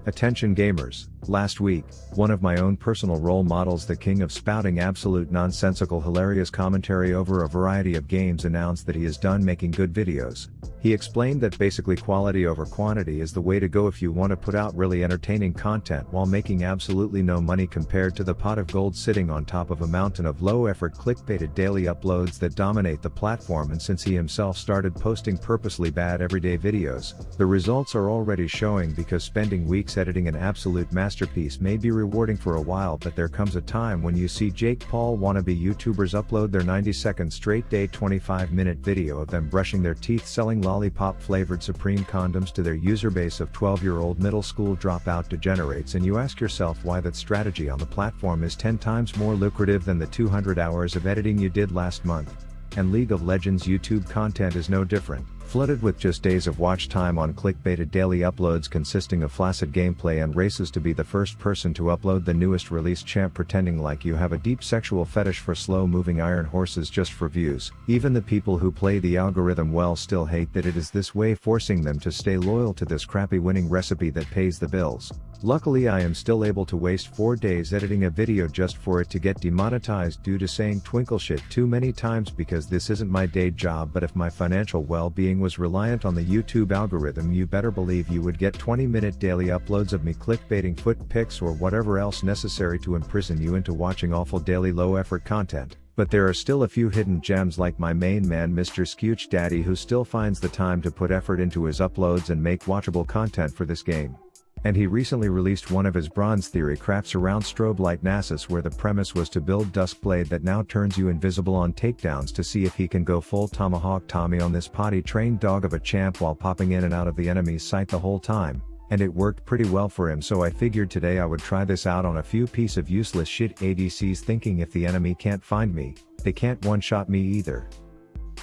Attention gamers, last week, one of my own personal role models, the king of spouting absolute nonsensical hilarious commentary over a variety of games, announced that he is done making good videos. He explained that basically quality over quantity is the way to go if you want to put out really entertaining content while making absolutely no money compared to the pot of gold sitting on top of a mountain of low-effort clickbaited daily uploads that dominate the platform. And since he himself started posting purposely bad everyday videos, the results are already showing, because spending weeks editing an absolute masterpiece may be rewarding for a while, but there comes a time when you see Jake Paul wannabe YouTubers upload their 90-second straight day 25-minute video of them brushing their teeth selling lollipop-flavored Supreme condoms to their user base of 12-year-old middle school dropout degenerates, and you ask yourself why that strategy on the platform is 10 times more lucrative than the 200 hours of editing you did last month. And League of Legends YouTube content is no different, flooded with just days of watch time on clickbaited daily uploads consisting of flaccid gameplay and races to be the first person to upload the newest release champ, pretending like you have a deep sexual fetish for slow-moving iron horses just for views. Even the people who play the algorithm well still hate that it is this way, forcing them to stay loyal to this crappy winning recipe that pays the bills. Luckily, I am still able to waste 4 days editing a video just for it to get demonetized due to saying twinkle shit too many times, because this isn't my day job. But if my financial well-being was reliant on the YouTube algorithm, you better believe you would get 20-minute daily uploads of me clickbaiting foot pics or whatever else necessary to imprison you into watching awful daily low-effort content. But there are still a few hidden gems like my main man Mr. Scooch Daddy, who still finds the time to put effort into his uploads and make watchable content for this game. And he recently released one of his Bronze Theory crafts around strobe light Nasus, where the premise was to build Duskblade that now turns you invisible on takedowns, to see if he can go full Tomahawk Tommy on this potty trained dog of a champ while popping in and out of the enemy's sight the whole time. And it worked pretty well for him, so I figured today I would try this out on a few piece of useless shit ADCs, thinking if the enemy can't find me, they can't one-shot me either.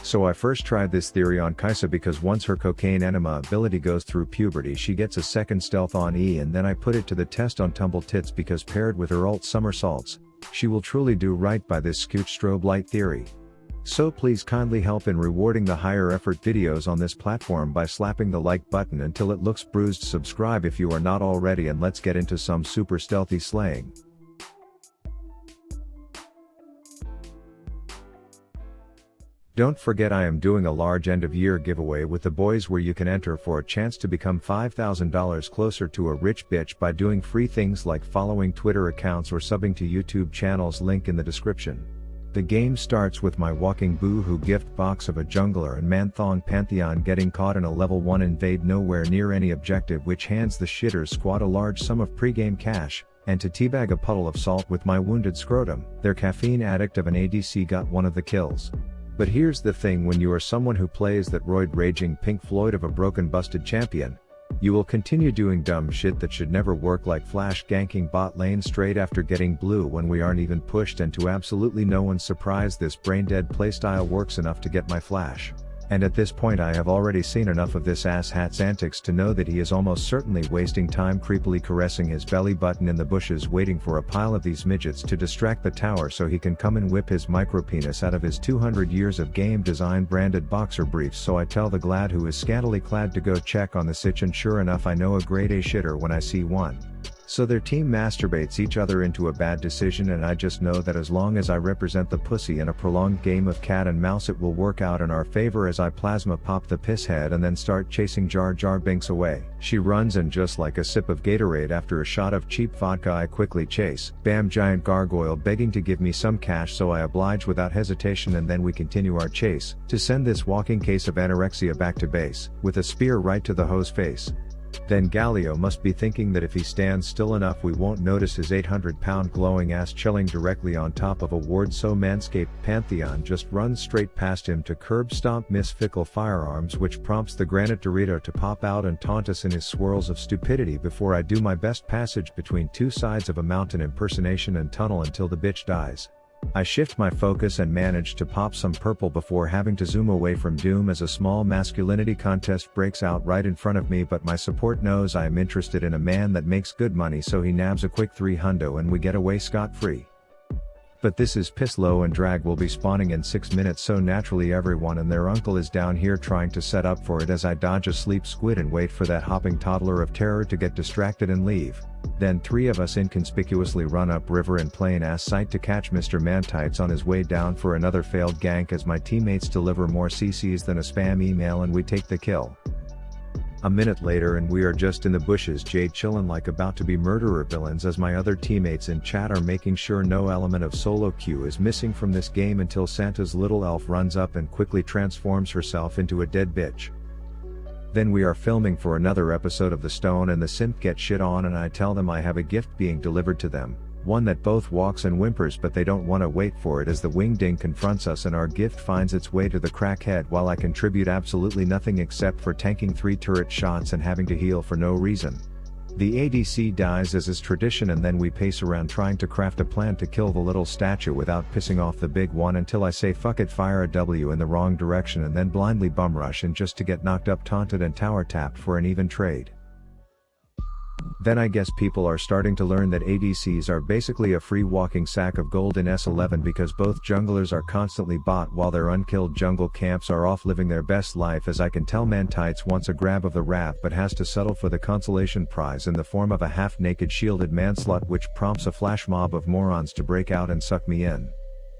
So I first tried this theory on Kaisa, because once her cocaine enema ability goes through puberty she gets a second stealth on E, and then I put it to the test on Tumble Tits, because paired with her ult somersaults, she will truly do right by this Scooch strobe light theory. So please kindly help in rewarding the higher effort videos on this platform by slapping the like button until it looks bruised, subscribe if you are not already, and let's get into some super stealthy slaying. Don't forget, I am doing a large end of year giveaway with the boys where you can enter for a chance to become $5,000 closer to a rich bitch by doing free things like following Twitter accounts or subbing to YouTube channels, link in the description. The game starts with my walking boo-hoo gift box of a jungler and Manthong Pantheon getting caught in a level 1 invade nowhere near any objective, which hands the shitters squad a large sum of pre-game cash, and to teabag a puddle of salt with my wounded scrotum. Their caffeine addict of an ADC got one of the kills. But here's the thing, when you are someone who plays that roid raging Pink Floyd of a broken busted champion, you will continue doing dumb shit that should never work, like flash ganking bot lane straight after getting blue when we aren't even pushed, and to absolutely no one's surprise this brain dead playstyle works enough to get my flash. And at this point I have already seen enough of this asshat's antics to know that he is almost certainly wasting time creepily caressing his belly button in the bushes, waiting for a pile of these midgets to distract the tower so he can come and whip his micropenis out of his 200 years of game design branded boxer briefs. So I tell the glad who is scantily clad to go check on the sitch, and sure enough I know a grade A shitter when I see one. So their team masturbates each other into a bad decision, and I just know that as long as I represent the pussy in a prolonged game of cat and mouse it will work out in our favor, as I plasma pop the piss head and then start chasing Jar Jar Binks away. She runs, and just like a sip of Gatorade after a shot of cheap vodka I quickly chase. Bam, giant gargoyle begging to give me some cash, so I oblige without hesitation, and then we continue our chase, to send this walking case of anorexia back to base, with a spear right to the hoe's face. Then Galio must be thinking that if he stands still enough we won't notice his 800-pound glowing ass chilling directly on top of a ward, so Manscaped Pantheon just runs straight past him to curb stomp Miss Fickle Firearms, which prompts the Granite Dorito to pop out and taunt us in his swirls of stupidity before I do my best passage between two sides of a mountain impersonation and tunnel until the bitch dies. I shift my focus and manage to pop some purple before having to zoom away from doom as a small masculinity contest breaks out right in front of me, but my support knows I am interested in a man that makes good money, so he nabs a quick 3 hundo and we get away scot-free. But this is piss low and drag will be spawning in 6 minutes, so naturally everyone and their uncle is down here trying to set up for it as I dodge a sleep squid and wait for that hopping toddler of terror to get distracted and leave. Then 3 of us inconspicuously run up river in plain ass sight to catch Mr. Mantites on his way down for another failed gank as my teammates deliver more CCs than a spam email and we take the kill. A minute later and we are just in the bushes jade chillin' like about to be murderer villains as my other teammates in chat are making sure no element of solo queue is missing from this game until Santa's little elf runs up and quickly transforms herself into a dead bitch. Then we are filming for another episode of The Stone and the simp get shit on and I tell them I have a gift being delivered to them, one that both walks and whimpers but they don't want to wait for it as the wingding confronts us and our gift finds its way to the crackhead while I contribute absolutely nothing except for tanking 3 turret shots and having to heal for no reason. The ADC dies as is tradition and then we pace around trying to craft a plan to kill the little statue without pissing off the big one until I say fuck it, fire a W in the wrong direction and then blindly bum rush and just to get knocked up, taunted and tower tapped for an even trade. Then I guess people are starting to learn that ADCs are basically a free walking sack of gold in S11 because both junglers are constantly bot while their unkilled jungle camps are off living their best life, as I can tell Mantites wants a grab of the wrath but has to settle for the consolation prize in the form of a half-naked shielded manslut which prompts a flash mob of morons to break out and suck me in.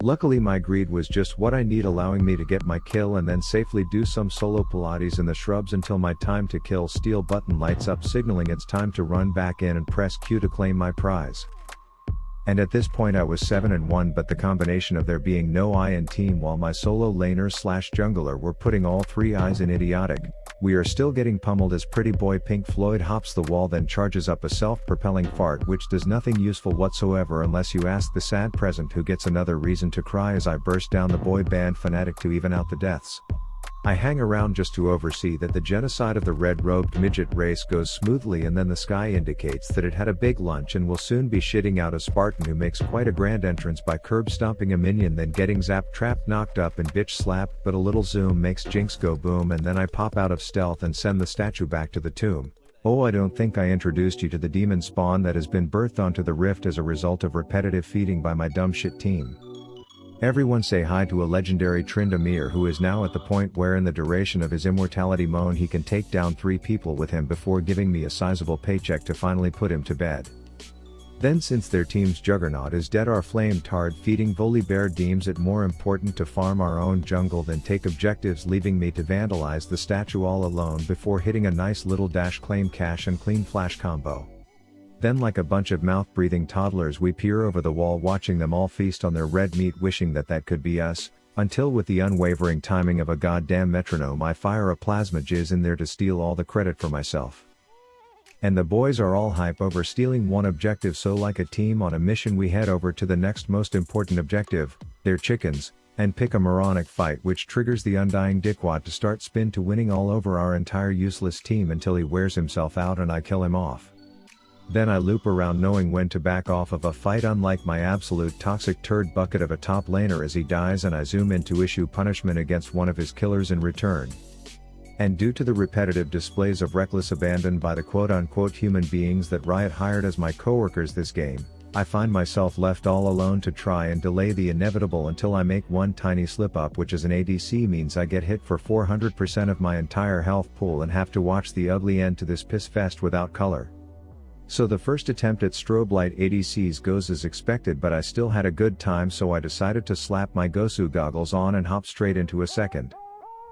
Luckily my greed was just what I need, allowing me to get my kill and then safely do some solo pilates in the shrubs until my time to kill steal button lights up signaling it's time to run back in and press Q to claim my prize. And at this point I was 7-1, but the combination of there being no I in team while my solo laner / jungler were putting all 3 eyes in idiotic, we are still getting pummeled as pretty boy Pink Floyd hops the wall then charges up a self-propelling fart which does nothing useful whatsoever unless you ask the sad present who gets another reason to cry as I burst down the boy band fanatic to even out the deaths. I hang around just to oversee that the genocide of the red-robed midget race goes smoothly and then the sky indicates that it had a big lunch and will soon be shitting out a Spartan who makes quite a grand entrance by curb stomping a minion then getting zapped, trapped, knocked up and bitch slapped, but a little zoom makes Jinx go boom and then I pop out of stealth and send the statue back to the tomb. Oh, I don't think I introduced you to the demon spawn that has been birthed onto the rift as a result of repetitive feeding by my dumb shit team. Everyone say hi to a legendary Tryndamere who is now at the point where in the duration of his immortality moan he can take down 3 people with him before giving me a sizable paycheck to finally put him to bed. Then since their team's juggernaut is dead, our flame-tard feeding Volibear deems it more important to farm our own jungle than take objectives, leaving me to vandalize the statue all alone before hitting a nice little dash claim cash and clean flash combo. Then like a bunch of mouth-breathing toddlers we peer over the wall watching them all feast on their red meat wishing that that could be us, until with the unwavering timing of a goddamn metronome I fire a plasma jizz in there to steal all the credit for myself. And the boys are all hype over stealing one objective, so like a team on a mission we head over to the next most important objective, their chickens, and pick a moronic fight which triggers the undying dickwad to start spin to winning all over our entire useless team until he wears himself out and I kill him off. Then I loop around knowing when to back off of a fight, unlike my absolute toxic turd bucket of a top laner as he dies, and I zoom in to issue punishment against one of his killers in return. And due to the repetitive displays of reckless abandon by the quote-unquote human beings that Riot hired as my coworkers this game, I find myself left all alone to try and delay the inevitable until I make one tiny slip up, which as an ADC means I get hit for 400% of my entire health pool and have to watch the ugly end to this piss fest without color. So the first attempt at strobe light ADCs goes as expected, but I still had a good time, so I decided to slap my Gosu goggles on and hop straight into a second.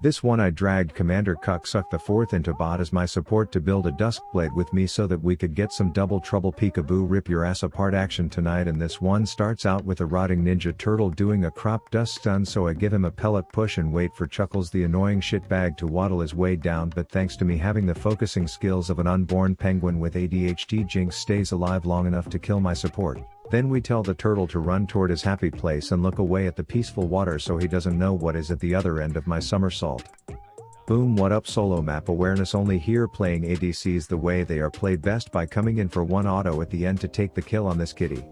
This one I dragged Commander Cucksuck IV into bot as my support to build a Duskblade with me so that we could get some double trouble peekaboo rip your ass apart action tonight, and this one starts out with a rotting ninja turtle doing a crop dust stun, so I give him a pellet push and wait for Chuckles the annoying shitbag to waddle his way down, but thanks to me having the focusing skills of an unborn penguin with ADHD, Jinx stays alive long enough to kill my support. Then we tell the turtle to run toward his happy place and look away at the peaceful water so he doesn't know what is at the other end of my somersault. Boom, what up solo map awareness only here, playing ADCs the way they are played best by coming in for one auto at the end to take the kill on this kitty.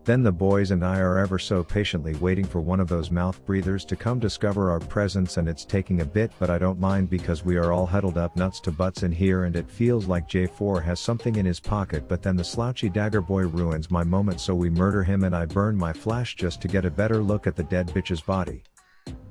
Then the boys and I are ever so patiently waiting for one of those mouth breathers to come discover our presence, and it's taking a bit, but I don't mind because we are all huddled up nuts to butts in here and it feels like J4 has something in his pocket, but then the slouchy dagger boy ruins my moment, so we murder him and I burn my flash just to get a better look at the dead bitch's body.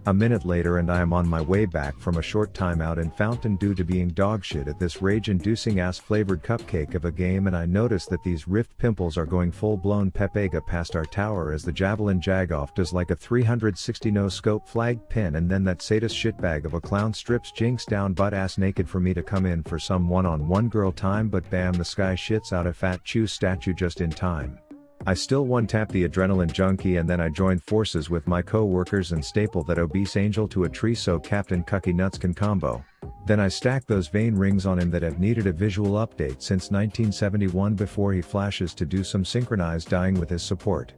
A minute later and I am on my way back from a short timeout in Fountain due to being dogshit at this rage-inducing ass-flavored cupcake of a game, and I notice that these rift pimples are going full-blown Pepega past our tower as the Javelin Jagoff does like a 360 no-scope flag pin, and then that sadist shitbag of a clown strips Jinx down butt-ass naked for me to come in for some one-on-one girl time, but bam, the sky shits out a fat Chew statue just in time. I still one-tap the adrenaline junkie and then I join forces with my co-workers and staple that obese angel to a tree so Captain Cucky Nuts can combo. Then I stack those Vayne rings on him that have needed a visual update since 1971 before he flashes to do some synchronized dying with his support.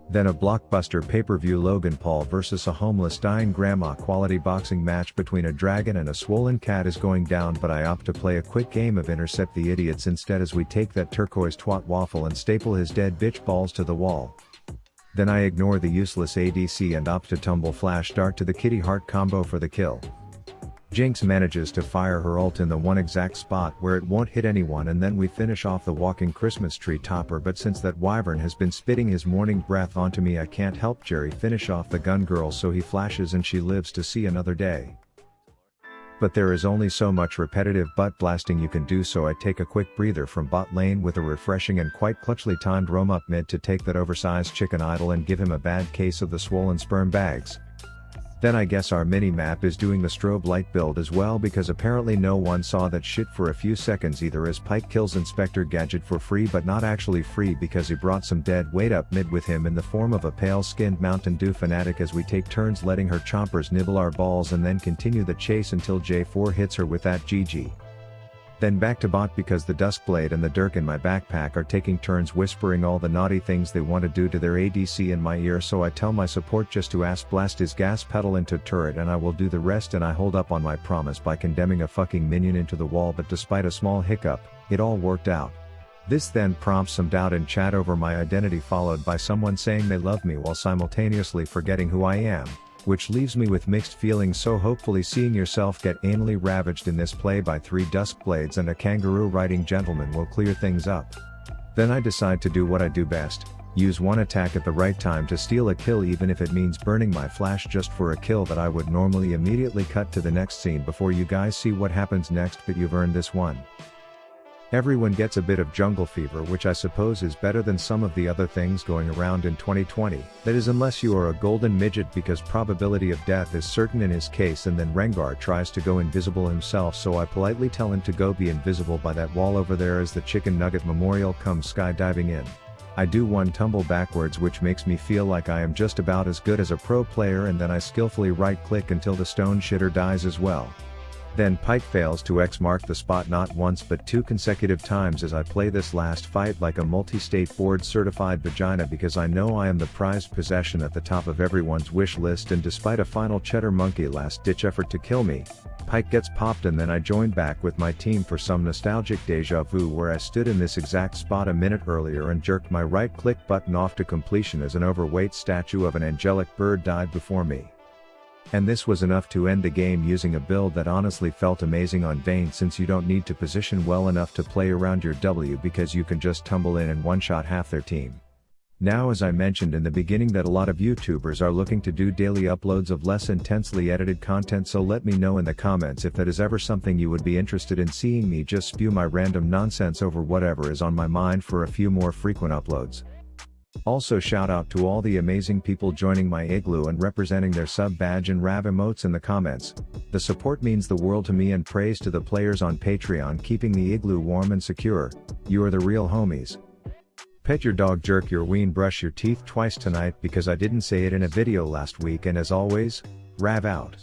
Then a blockbuster pay-per-view Logan Paul vs a homeless dying grandma quality boxing match between a dragon and a swollen cat is going down, but I opt to play a quick game of intercept the idiots instead as we take that turquoise twat waffle and staple his dead bitch balls to the wall. Then I ignore the useless ADC and opt to tumble flash dart to the kitty heart combo for the kill. Jinx manages to fire her ult in the one exact spot where it won't hit anyone, and then we finish off the walking Christmas tree topper, but since that wyvern has been spitting his morning breath onto me I can't help Jerry finish off the gun girl, so he flashes and she lives to see another day. But there is only so much repetitive butt blasting you can do, so I take a quick breather from bot lane with a refreshing and quite clutchly timed roam up mid to take that oversized chicken idol and give him a bad case of the swollen sperm bags. Then I guess our mini-map is doing the strobe light build as well, because apparently no one saw that shit for a few seconds either, as Pike kills Inspector Gadget for free, but not actually free because he brought some dead weight up mid with him in the form of a pale-skinned Mountain Dew fanatic, as we take turns letting her chompers nibble our balls and then continue the chase until J4 hits her with that GG. Then back to bot because the Duskblade and the Dirk in my backpack are taking turns whispering all the naughty things they want to do to their ADC in my ear, so I tell my support just to ass blast his gas pedal into turret and I will do the rest, and I hold up on my promise by condemning a fucking minion into the wall, but despite a small hiccup, it all worked out. This then prompts some doubt in chat over my identity, followed by someone saying they love me while simultaneously forgetting who I am, which leaves me with mixed feelings, so hopefully seeing yourself get anally ravaged in this play by 3 Duskblades and a kangaroo riding gentleman will clear things up. Then I decide to do what I do best, use one attack at the right time to steal a kill, even if it means burning my flash just for a kill that I would normally immediately cut to the next scene before you guys see what happens next, but you've earned this one. Everyone gets a bit of jungle fever, which I suppose is better than some of the other things going around in 2020, that is unless you are a golden midget, because probability of death is certain in his case, and then Rengar tries to go invisible himself, so I politely tell him to go be invisible by that wall over there as the Chicken Nugget Memorial comes skydiving in. I do one tumble backwards, which makes me feel like I am just about as good as a pro player, and then I skillfully right click until the stone shitter dies as well. Then Pike fails to X-mark the spot not once but 2 consecutive times as I play this last fight like a multi-state board certified vagina, because I know I am the prized possession at the top of everyone's wish list, and despite a final cheddar monkey last ditch effort to kill me, Pike gets popped, and then I join back with my team for some nostalgic deja vu where I stood in this exact spot a minute earlier and jerked my right click button off to completion as an overweight statue of an angelic bird died before me. And this was enough to end the game using a build that honestly felt amazing on Vayne, since you don't need to position well enough to play around your W because you can just tumble in and one-shot half their team. Now, as I mentioned in the beginning, that a lot of YouTubers are looking to do daily uploads of less intensely edited content, so let me know in the comments if that is ever something you would be interested in seeing me just spew my random nonsense over whatever is on my mind for a few more frequent uploads. Also, shout out to all the amazing people joining my igloo and representing their sub badge and rav emotes in the comments. The support means the world to me, and praise to the players on Patreon keeping the igloo warm and secure. You are the real homies. Pet your dog, jerk your ween, brush your teeth twice tonight because I didn't say it in a video last week, and as always, rav out.